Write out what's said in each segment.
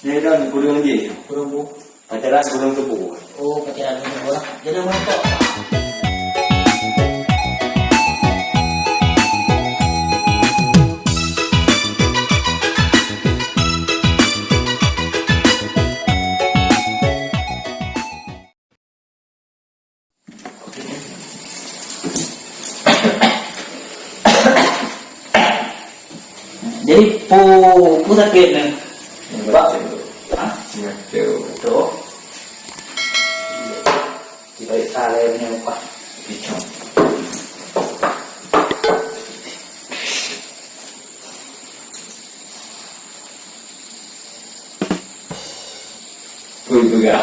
Dia dah kurung je. Kurung bu. Pacaran kurung tebu. Oh, pacaran kurung bola. Jadi merokok. Jadi pu sakit ni. Berat tu. Ha? Tu. Kita salah punya muka. Picong. Tu juga.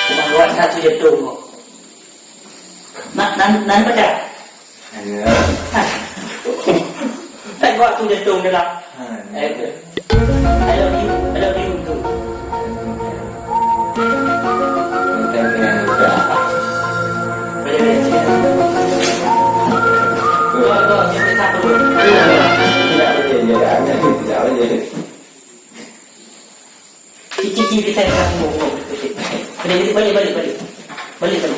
Cuma buat satu jatuh. Nan pada. Hanya. Tak buat tu jatuh dia lah. I love you tu. Tanya juga. Boleh cakap. Go, kita tak perlu. Tidak boleh je dah. Tidak boleh. Cici kita nak ngomong. Balik. Balik.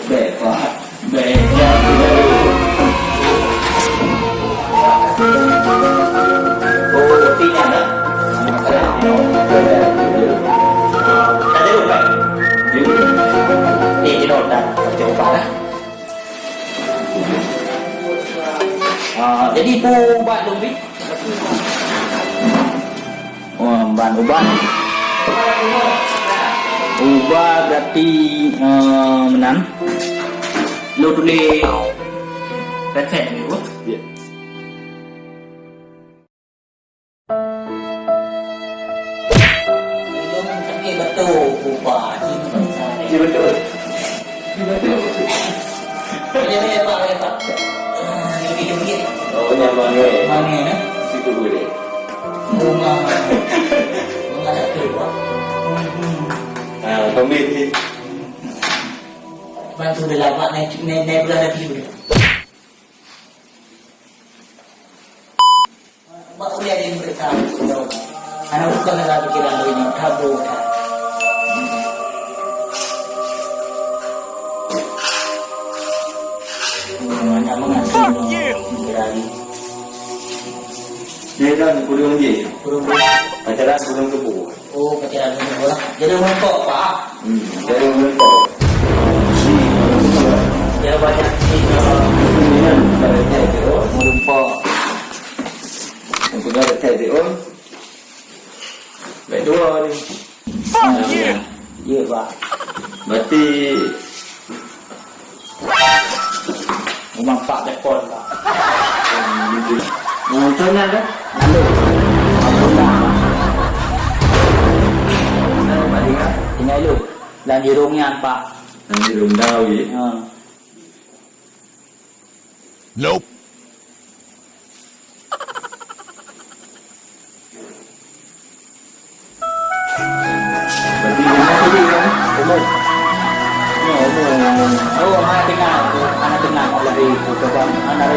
Baik, Pak. Baik. Oh, tinggal dah. Ada lupa. Dia dah coba lah. Jadi ubat lebih. Ubat. Ubah berarti menang. Lo tulis resep ni bu. Ya. Sakit betul ubah ni. Ya betul. Boleh pak. Ini Oh, nyaman ni. mana ni? Situ boleh. Bunga nak keluar. Kami ni. Bantu dia lawak naik bulan lagi dulu. Mak boleh ada yang beritahu. Anak bukan nak pikiran dia ni. Tabu. Nak mengasih. Berani. Dia dah kurung je. Kurung. Pacaran kurung tebu. Oh, pacaran kurung bola. Jadi merokok pak. Jadi mentok. Dia banyak Kemudian pada saya merokok. untuk pada saya baik dua ni. Ya pak. Berarti Memang pak telefon pak. macam mana dah? Lalu. Alhamdulillah. Balik kan? Tinggal lu. Dan jerungnya pak. Nanti rundau je. Nope. Berarti mana tadi kan? Umum. Oh, anak tengah mau lari ke bang. Anak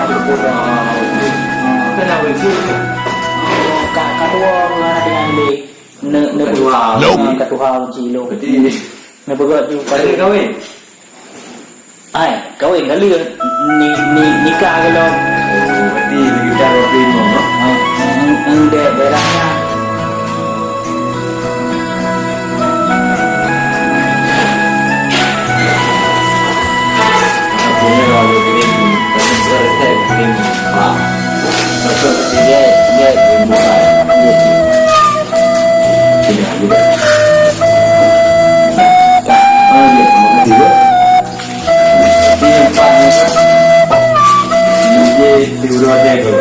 berkurang. Kenapa begitu? Katua anak tengah ni. Ketua. Katua cilo. Berarti Nak bergerak tu pada kahwin? Kahwin kali nikah kalau Oh, berarti kita terima. daerahnya Punya kalau kirim, kalau saya kirim pak. Betul, dia mulai. Tidak juga. Oh ya, makasih juga. Ini yang paling. Ini di luar dia tu.